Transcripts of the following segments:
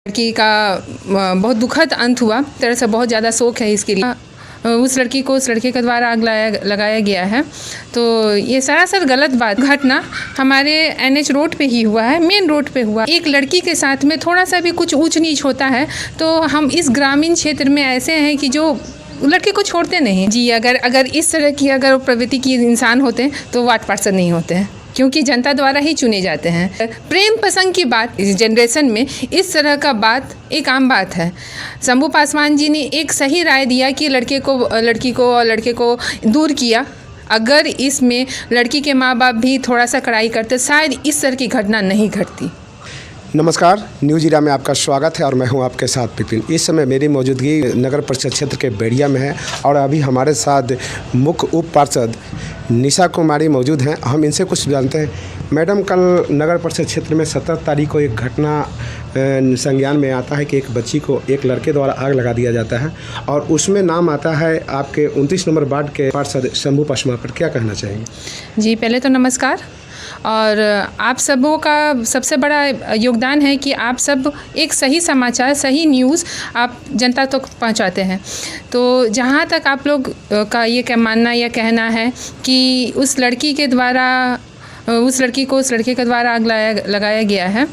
लड़की का बहुत दुखद अंत हुआ। तरह से बहुत ज़्यादा शोक है इसके लिए। उस लड़की को उस लड़के के द्वारा आग लगाया गया है। तो ये सरासर गलत बात घटना हमारे NH रोड पे ही हुआ है, मेन रोड पे हुआ। एक लड़की के साथ में थोड़ा सा भी कुछ ऊंच नीच होता है तो हम इस ग्रामीण क्षेत्र में ऐसे हैं कि जो लड़के को छोड़ते नहीं जी। अगर इस तरह की अगर प्रवृत्ति की इंसान होते तो वार्ड पार्षद नहीं होते हैं, क्योंकि जनता द्वारा ही चुने जाते हैं। प्रेम प्रसंग की बात इस जनरेशन में इस तरह का बात एक आम बात है। शंभू पासवान जी ने एक सही राय दिया कि लड़की को और लड़के को दूर किया। अगर इसमें लड़की के माँ बाप भी थोड़ा सा कड़ाई करते शायद इस तरह की घटना नहीं घटती। नमस्कार, न्यूज इरा में आपका स्वागत है और मैं हूं आपके साथ विपिन। इस समय मेरी मौजूदगी नगर परिषद क्षेत्र के बेड़िया में है और अभी हमारे साथ मुख्य उप पार्षद निशा कुमारी मौजूद हैं। हम इनसे कुछ जानते हैं। मैडम, कल नगर परिषद क्षेत्र में 17 तारीख को एक घटना संज्ञान में आता है कि एक बच्ची को एक लड़के द्वारा आग लगा दिया जाता है और उसमें नाम आता है आपके 29 नंबर वार्ड के पार्षद शंभू पासवान पर। क्या कहना चाहेंगे? जी, पहले तो नमस्कार। और आप सबों का सबसे बड़ा योगदान है कि आप सब एक सही समाचार, सही न्यूज़ आप जनता तक पहुंचाते हैं। तो जहां तक आप लोग का ये क्या मानना या कहना है कि उस लड़की को उस लड़के के द्वारा आग लगाया गया है,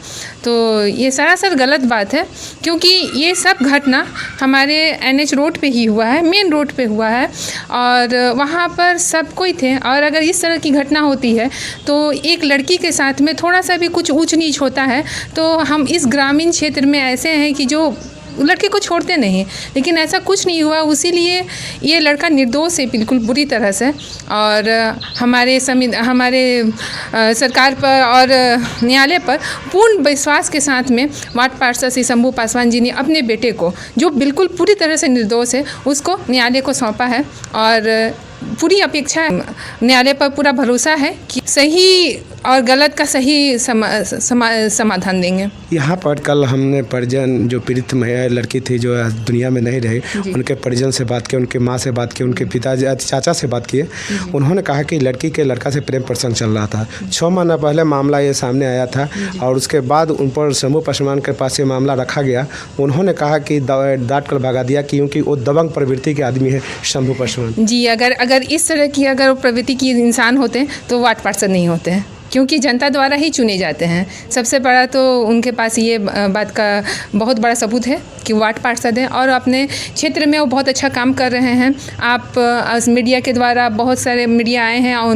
तो ये सरासर गलत बात है, क्योंकि ये सब घटना हमारे NH रोड पे ही हुआ है, मेन रोड पे हुआ है और वहाँ पर सब कोई थे। और अगर इस तरह की घटना होती है तो एक लड़की के साथ में थोड़ा सा भी कुछ ऊंच नीच होता है तो हम इस ग्रामीण क्षेत्र में ऐसे हैं कि जो लड़के को छोड़ते नहीं, लेकिन ऐसा कुछ नहीं हुआ। इसीलिए ये लड़का निर्दोष है बिल्कुल बुरी तरह से। और हमारे सरकार पर और न्यायालय पर पूर्ण विश्वास के साथ में वार्ड पार्षद श्री शंभू पासवान जी ने अपने बेटे को, जो बिल्कुल पूरी तरह से निर्दोष है, उसको न्यायालय को सौंपा है। और पूरी अपेक्षा है, न्यायालय पर पूरा भरोसा है कि सही और गलत का सही समाधान देंगे। यहाँ पर कल हमने परिजन, जो पीड़ित महिला लड़की थी जो दुनिया में नहीं रही, उनके परिजन से बात की, उनके माँ से बात की, उनके पिताजी चाचा से बात किए। उन्होंने कहा कि लड़की के लड़का से प्रेम प्रसंग चल रहा था। 6 महीना पहले मामला ये सामने आया था और उसके बाद उन पर शंभू पासवान के पास ये मामला रखा गया। उन्होंने कहा कि डांट कर भगा दिया क्योंकि वो दबंग प्रवृत्ति के आदमी है शंभू पासवान जी। अगर इस तरह की अगर प्रवृत्ति की इंसान होते तो वार्ड पार्षद नहीं होते हैं, क्योंकि जनता द्वारा ही चुने जाते हैं। सबसे बड़ा तो उनके पास ये बात का बहुत बड़ा सबूत है कि वार्ड पार्षद हैं और अपने क्षेत्र में वो बहुत अच्छा काम कर रहे हैं। आप मीडिया के द्वारा, बहुत सारे मीडिया आए हैं और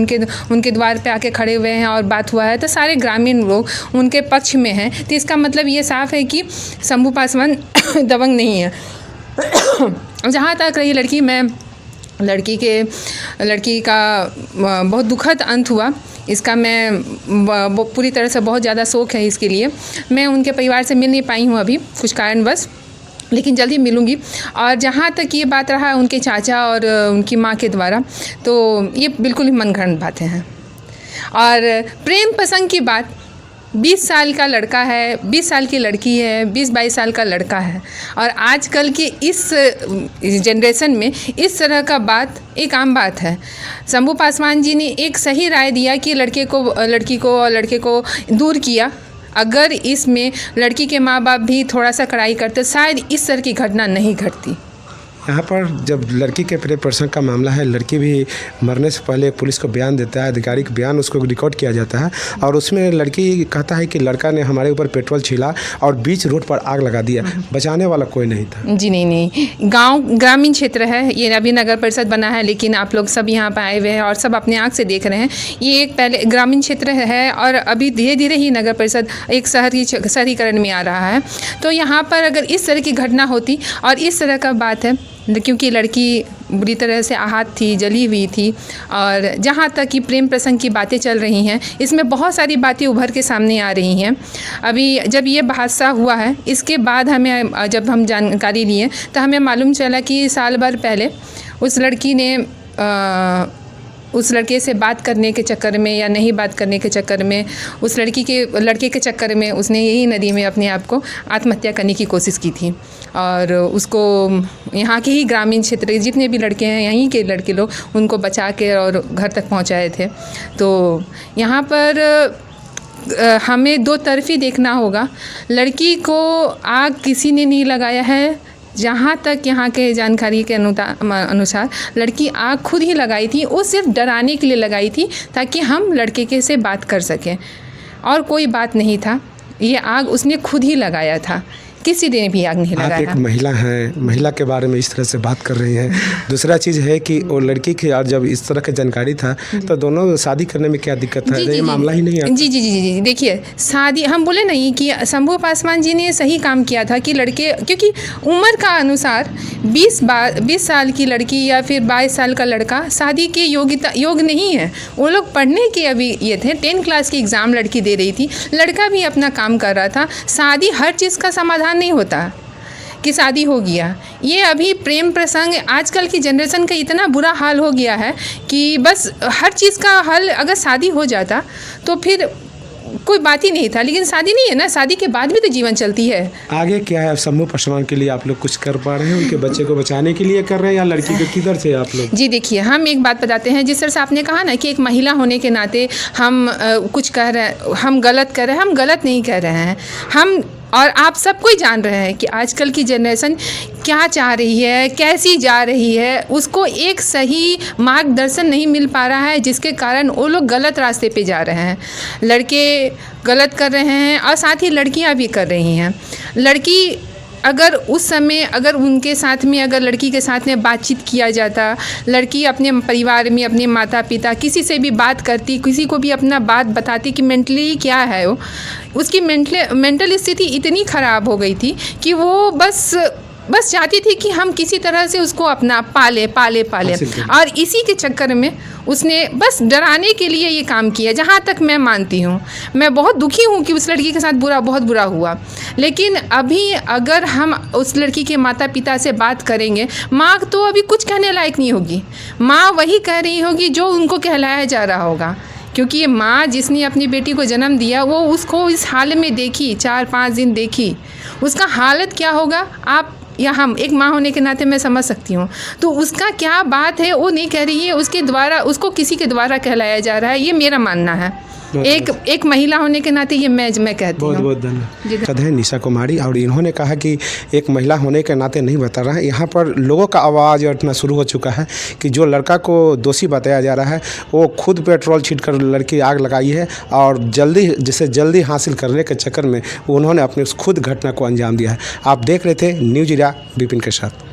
उनके द्वार पे आके खड़े हुए हैं और बात हुआ है तो सारे ग्रामीण लोग उनके पक्ष में हैं। तो इसका मतलब ये साफ है कि शंभू पासवान दबंग नहीं है। जहाँ तक रही लड़की का बहुत दुखद अंत हुआ, इसका मैं पूरी तरह से बहुत ज़्यादा शोक है इसके लिए। मैं उनके परिवार से मिल नहीं पाई हूँ अभी कुछ कारणवश, लेकिन जल्दी मिलूँगी। और जहाँ तक ये बात रहा उनके चाचा और उनकी माँ के द्वारा, तो ये बिल्कुल ही मनगढ़ंत बातें हैं। और प्रेम प्रसंग की बात, 20 साल का लड़का है, 20 साल की लड़की है, 20-22 साल का लड़का है और आजकल के इस जनरेशन में इस तरह का बात एक आम बात है। शंभू पासवान जी ने एक सही राय दिया कि लड़की को और लड़के को दूर किया। अगर इसमें लड़की के माँ बाप भी थोड़ा सा कड़ाई करते शायद इस तरह की घटना नहीं घटती। यहाँ पर जब लड़की के प्रेम प्रसंग का मामला है, लड़की भी मरने से पहले पुलिस को बयान देता है, आधिकारिक बयान उसको रिकॉर्ड किया जाता है और उसमें लड़की कहता है कि लड़का ने हमारे ऊपर पेट्रोल छिला और बीच रोड पर आग लगा दिया। बचाने वाला कोई नहीं था जी। नहीं, ग्रामीण क्षेत्र है, ये अभी नगर परिषद बना है, लेकिन आप लोग सब यहाँ पर आए हुए हैं और सब अपने आँख से देख रहे हैं। ये एक पहले ग्रामीण क्षेत्र है और अभी धीरे धीरे ही नगर परिषद एक शहरीकरण में आ रहा है। तो यहाँ पर अगर इस तरह की घटना होती और इस तरह का बात है, क्योंकि लड़की बुरी तरह से आहत थी, जली हुई थी। और जहाँ तक कि प्रेम प्रसंग की बातें चल रही हैं, इसमें बहुत सारी बातें उभर के सामने आ रही हैं। अभी जब ये हादसा हुआ है, इसके बाद जब हम जानकारी लिए तो हमें मालूम चला कि साल भर पहले उस लड़की ने उस लड़के से बात करने के चक्कर में या नहीं बात करने के चक्कर में, उस लड़के के चक्कर में उसने यही नदी में अपने आप को आत्महत्या करने की कोशिश की थी। और उसको यहाँ के ही ग्रामीण क्षेत्र जितने भी लड़के हैं, यहीं के लड़के लोग उनको बचा के और घर तक पहुँचाए थे। तो यहाँ पर हमें दो तरफी देखना होगा। लड़की को आग किसी ने नहीं लगाया है। जहाँ तक यहाँ के जानकारी के अनुसार लड़की आग खुद ही लगाई थी। वो सिर्फ डराने के लिए लगाई थी ताकि हम लड़के के से बात कर सकें, और कोई बात नहीं था। ये आग उसने खुद ही लगाया था, किसी ने भी आग नहीं आप लगाया। एक महिला हैं, महिला के बारे में इस तरह से बात कर रही हैं। दूसरा चीज़ है कि वो लड़की की और जब इस तरह की जानकारी था तो दोनों शादी करने में क्या दिक्कत था? ये मामला ही नहीं है। जी जी जी जी देखिए, शादी हम बोले नहीं कि शंभू पासवान जी ने सही काम किया था कि लड़के, क्योंकि उम्र का अनुसार 20 साल की लड़की या फिर 22 साल का लड़का शादी के योग नहीं है। वो लोग पढ़ने के अभी ये थे, 10 क्लास की एग्ज़ाम लड़की दे रही थी, लड़का भी अपना काम कर रहा था। शादी हर चीज़ का समाधान नहीं होता कि शादी हो गया। ये अभी प्रेम प्रसंग, आजकल की जनरेशन का इतना बुरा हाल हो गया है कि बस हर चीज़ का हल अगर शादी हो जाता तो फिर कोई बात ही नहीं था। लेकिन शादी नहीं है ना, शादी के बाद भी तो जीवन चलती है। आगे क्या है? शंभू पासवान के लिए आप लोग कुछ कर पा रहे हैं? उनके बच्चे को बचाने के लिए कर रहे हैं या लड़की को किधर से आप लोग? जी देखिए, हम एक बात बताते हैं। जिस तरह से आपने कहा ना कि एक महिला होने के नाते हम कुछ कह रहे हैं, हम गलत कर रहे हैं। हम गलत नहीं कह रहे हैं। हम और आप सब कोई जान रहे हैं कि आजकल की जनरेशन क्या चाह रही है, कैसी जा रही है। उसको एक सही मार्गदर्शन नहीं मिल पा रहा है, जिसके कारण वो लोग गलत रास्ते पे जा रहे हैं। लड़के गलत कर रहे हैं और साथ ही लड़कियां भी कर रही हैं। लड़की अगर उस समय अगर उनके साथ में, अगर लड़की के साथ में बातचीत किया जाता, लड़की अपने परिवार में अपने माता पिता किसी से भी बात करती, किसी को भी अपना बात बताती कि मेंटली क्या है वो, उसकी मेंटल स्थिति इतनी ख़राब हो गई थी कि वो बस चाहती थी कि हम किसी तरह से उसको अपना पाले। और इसी के चक्कर में उसने बस डराने के लिए ये काम किया। जहाँ तक मैं मानती हूँ, मैं बहुत दुखी हूँ कि उस लड़की के साथ बहुत बुरा हुआ। लेकिन अभी अगर हम उस लड़की के माता पिता से बात करेंगे, माँ तो अभी कुछ कहने लायक नहीं होगी। माँ वही कह रही होगी जो उनको कहलाया जा रहा होगा, क्योंकि ये माँ जिसने अपनी बेटी को जन्म दिया वो उसको इस हाल में देखी, 4-5 दिन देखी, उसका हालत क्या होगा आप या हम एक माँ होने के नाते मैं समझ सकती हूँ। तो उसका क्या बात है वो नहीं कह रही है, उसके द्वारा उसको किसी के द्वारा कहलाया जा रहा है। ये मेरा मानना है। एक महिला होने के नाते ये मैं कहती हूँ। बहुत धन्यवाद है निशा कुमारी। और इन्होंने कहा कि एक महिला होने के नाते नहीं बता रहा है। यहाँ पर लोगों का आवाज़ उठना शुरू हो चुका है कि जो लड़का को दोषी बताया जा रहा है वो खुद पेट्रोल छींट कर लड़की आग लगाई है, और जल्दी हासिल करने के चक्कर में उन्होंने अपने खुद घटना को अंजाम दिया है। आप देख रहे थे न्यूज़ इंडिया विपिन के साथ।